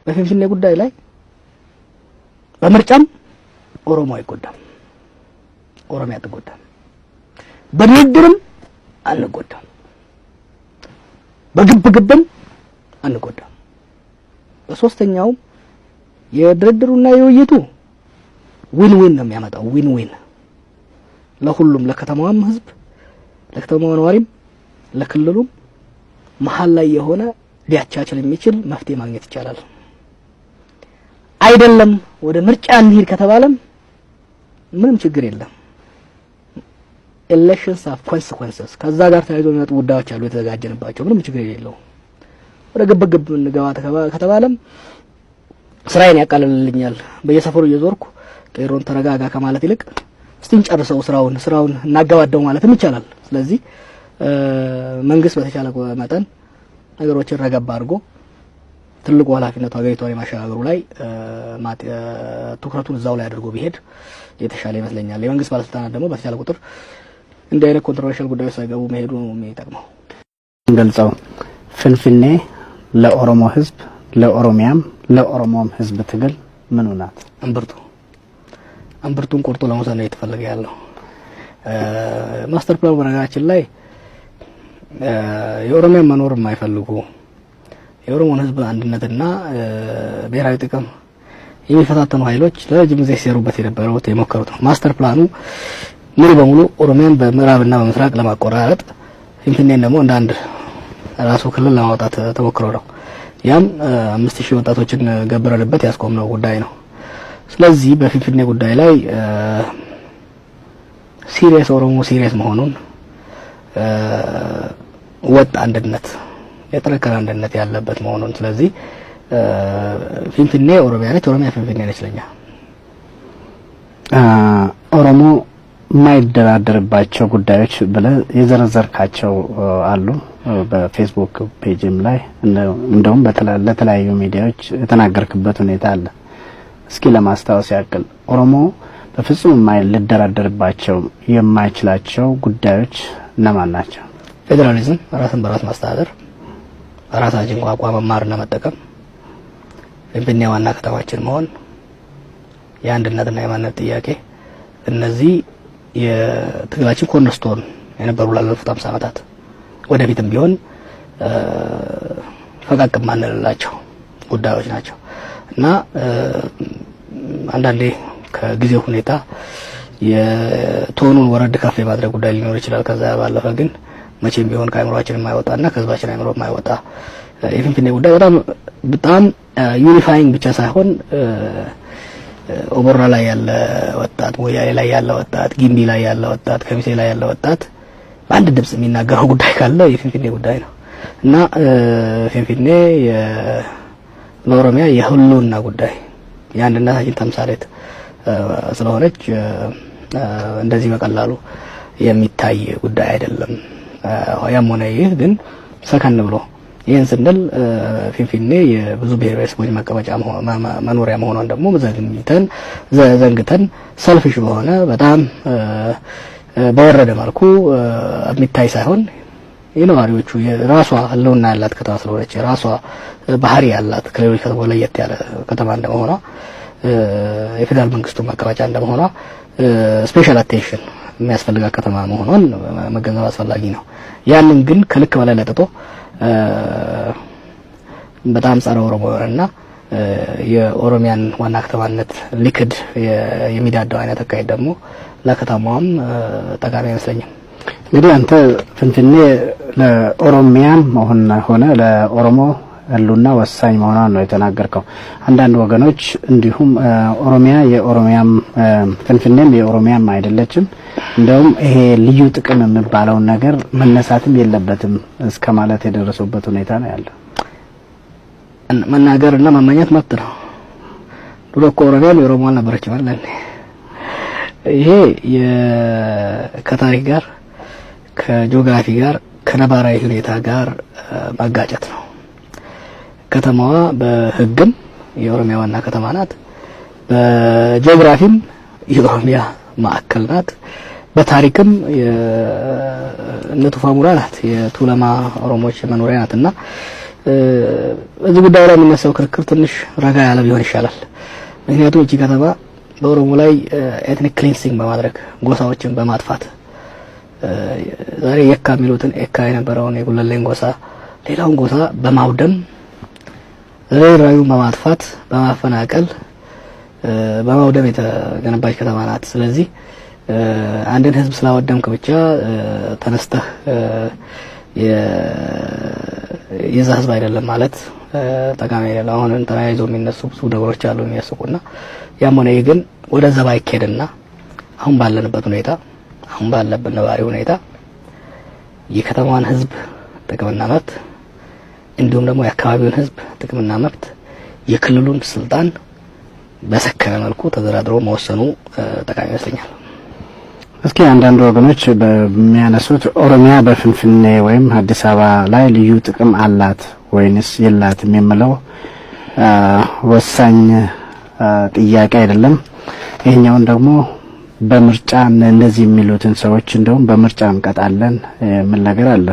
በፊንፊኔ ጉዳይ ላይ በምርጫም ኦሮሞ አይጎዳም፣ ኦሮሚያ አትጎዳም፣ በድርድርም አንጎዳም፣ በግብግብም አንጎዳም። በሶስተኛው የድርድሩና የውይይቱ ዊን ዊን ነው የሚያመጣው። ዊን ዊን ለሁሉም ለከተማዋም ህዝብ፣ ለከተማዋ ነዋሪም፣ ለክልሉም መሀል ላይ የሆነ ሊያቻችል የሚችል መፍትሄ ማግኘት ይቻላል። አይደለም ወደ ምርጫ እንሂድ ከተባለም ምንም ችግር የለም። ኤሌክሽንስ ኦፍ ኮንሲኩዌንስስ ከዛ ጋር ተያይዞ የሚመጡ ጉዳዮች አሉ የተዘጋጀንባቸው፣ ምንም ችግር የሌለው። ወደ ግብግብ እንገባ ከተባለም ስራዬን ያቃልልልኛል። በየሰፈሩ እየዞርኩ ቄሮን ተረጋጋ ከማለት ይልቅ እስቲ እንጨርሰው ስራውን እናገባደው ማለትም ይቻላል። ስለዚህ መንግስት በተቻለ መጠን ነገሮችን ረገብ አድርጎ ትልቁ ኃላፊነቱ ሀገሪቷን የማሻገሩ ላይ ትኩረቱን እዛው ላይ አድርጎ ቢሄድ የተሻለ ይመስለኛል። የመንግስት ባለስልጣናት ደግሞ በተቻለ ቁጥር እንዲህ አይነት ኮንትሮቨርሻል ጉዳዮች ሳይገቡ መሄዱ ነው የሚጠቅመው። ገልጸው ፍንፍኔ ለኦሮሞ ህዝብ፣ ለኦሮሚያም ለኦሮሞም ህዝብ ትግል ምኑ ናት? እምብርቱን ቆርጦ ለመውሰድ ነው የተፈለገ ያለው። ማስተር ፕላኑ በነገራችን ላይ የኦሮሚያን መኖር የማይፈልጉ የኦሮሞን ህዝብ አንድነትና ብሔራዊ ጥቅም የሚፈታተኑ ኃይሎች ለረጅም ጊዜ ሲሰሩበት የሞከሩት ነው። ማስተር ፕላኑ ሙሉ በሙሉ ኦሮሚያን በምዕራብና በምስራቅ ለማቆራረጥ ፊንፊኔን ደግሞ እንደ አንድ ራሱ ክልል ለማውጣት ተሞክሮ ነው። ያም 5000 ወጣቶችን ገብረንበት ያስቆምነው ጉዳይ ነው። ስለዚህ በፊንፊኔ ጉዳይ ላይ ሲሪየስ ኦሮሞ ሲሪየስ መሆኑን ወጥ አንድነት የጠነከረ አንድነት ያለበት መሆኑን ስለዚህ ፊንፊኔ ኦሮሚያ ነች፣ ኦሮሚያ ፊንፊኔ ነች ለኛ። ኦሮሞ የማይደራደርባቸው ጉዳዮች ብለህ የዘረዘርካቸው አሉ በፌስቡክ ፔጅም ላይ እንደውም ለተለያዩ ሚዲያዎች የተናገርክበት ሁኔታ አለ። እስኪ ለማስታወስ ያክል ኦሮሞ በፍጹም የማይደራደርባቸው የማይችላቸው ጉዳዮች እነማን ናቸው? ፌዴራሊዝም፣ ራስን በራስ ማስተዳደር፣ ራሳችን ቋንቋ መማርና መጠቀም፣ ፊንፊኔ ዋና ከተማችን መሆን፣ የአንድነትና የማንነት ጥያቄ፣ እነዚህ የትግላችን ኮርነስቶን የነበሩ ላለፉት 50 ዓመታት ወደፊትም ቢሆን ፈቃቅ ማንልላቸው ጉዳዮች ናቸው እና አንዳንዴ ከጊዜው ሁኔታ የቶኑን ወረድ ከፍ የማድረግ ጉዳይ ሊኖር ይችላል። ከዛ ባለፈ ግን መቼም ቢሆን ከአይምሮአችን የማይወጣና ከህዝባችን አይምሮ የማይወጣ የፊንፊኔ ጉዳይ በጣም ዩኒፋይንግ ብቻ ሳይሆን ኦቦራ ላይ ያለ ወጣት፣ ሞያሌ ላይ ያለ ወጣት፣ ጊምቢ ላይ ያለ ወጣት፣ ከሚሴ ላይ ያለ ወጣት በአንድ ድምጽ የሚናገረው ጉዳይ ካለ የፊንፊኔ ጉዳይ ነው እና ፊንፊኔ ለኦሮሚያ የሁሉና ጉዳይ የአንድነታችን ተምሳሌት ስለሆነች እንደዚህ በቀላሉ የሚታይ ጉዳይ አይደለም። ያም ሆነ ይህ ግን ሰከን ብሎ ይህን ስንል ፊንፊኔ የብዙ ብሔር ብሔረሰቦች መቀመጫ መኖሪያ መሆኗን ደግሞ ዘንግተን ሰልፊሽ በሆነ በጣም በወረደ መልኩ የሚታይ ሳይሆን የነዋሪዎቹ የራሷ ህልውና ያላት ከተማ ስለሆነች የራሷ ባህሪ ያላት ከሌሎች ከተሞች ለየት ያለ ከተማ እንደመሆኗ የፌደራል መንግስቱ መቀመጫ እንደመሆኗ ስፔሻል አቴንሽን የሚያስፈልጋ ከተማ መሆኗን መገንዘብ አስፈላጊ ነው። ያንን ግን ከልክ በላይ ለጥጦ በጣም ጸረ ኦሮሞ እና የኦሮሚያን ዋና ከተማነት ሊክድ የሚዳዳው አይነት አካሄድ ደግሞ ለከተማዋም ጠቃሚ አይመስለኝም። እንግዲህ አንተ ፍንፍኔ ለኦሮሚያም ሆነ ለኦሮሞ ህልውና ወሳኝ መሆኗን ነው የተናገርከው። አንዳንድ ወገኖች እንዲሁም ኦሮሚያ የኦሮሚያም ፍንፍኔም የኦሮሚያም አይደለችም፣ እንደውም ይሄ ልዩ ጥቅም የሚባለው ነገር መነሳትም የለበትም እስከ ማለት የደረሱበት ሁኔታ ነው ያለው። መናገርና መመኘት መብት ነው። ድሮ እኮ ኦሮሚያም የኦሮሞ አልነበረች ማለት ይሄ ከታሪክ ጋር ከጂኦግራፊ ጋር ከነባራዊ ሁኔታ ጋር ማጋጨት ነው። ከተማዋ በህግም የኦሮሚያ ዋና ከተማ ናት፣ በጂኦግራፊም የኦሮሚያ ማዕከል ናት፣ በታሪክም የነቱፋ ሙራ ናት፣ የቱለማ ኦሮሞዎች መኖሪያ ናትና እዚህ ጉዳይ ላይ የሚነሳው ክርክር ትንሽ ረጋ ያለ ቢሆን ይሻላል። ምክንያቱም እቺ ከተማ በኦሮሞ ላይ ኤትኒክ ክሊንሲንግ በማድረግ ጎሳዎችን በማጥፋት ዛሬ የካ የሚሉትን ኤካ የነበረውን የጉለሌን ጎሳ ሌላውን ጎሳ በማውደም ራዩን በማጥፋት በማፈናቀል በማውደም የተገነባች ከተማ ናት። ስለዚህ አንድን ህዝብ ስላወደምክ ብቻ ተነስተህ የዛ ህዝብ አይደለም ማለት ጠቃሚ አይደለም። አሁን ተያይዘው የሚነሱ ብዙ ነገሮች አሉ የሚያስቁና ያም ሆነ ግን ወደዛ ባይኬድና አሁን ባለንበት ሁኔታ አሁን ባለበት ነባሪ ሁኔታ የከተማዋን ህዝብ ጥቅምና መብት እንዲሁም ደግሞ የአካባቢውን ህዝብ ጥቅምና መብት የክልሉን ስልጣን በሰከነ መልኩ ተደራድሮ መወሰኑ ጠቃሚ ይመስለኛል። እስኪ አንዳንድ ወገኖች በሚያነሱት ኦሮሚያ በፍንፍኔ ወይም አዲስ አበባ ላይ ልዩ ጥቅም አላት ወይንስ የላትም የሚለው ወሳኝ ጥያቄ አይደለም። ይሄኛውን ደግሞ በምርጫ እንደዚህ የሚሉትን ሰዎች እንደውም በምርጫ እንቀጣለን ምን ነገር አለ።